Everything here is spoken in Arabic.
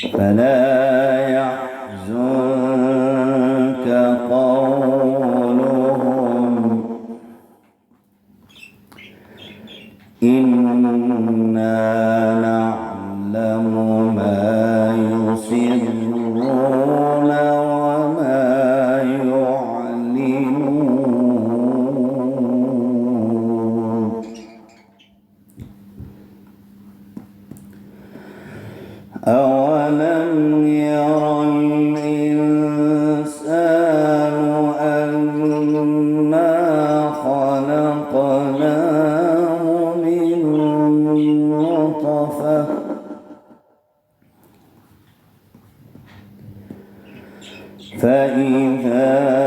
فلا يحزنك قولهم إنا نعلم ما يسرون وما يعلنون أولم ير الإنسان أنا خلقناه من نطفة فإذا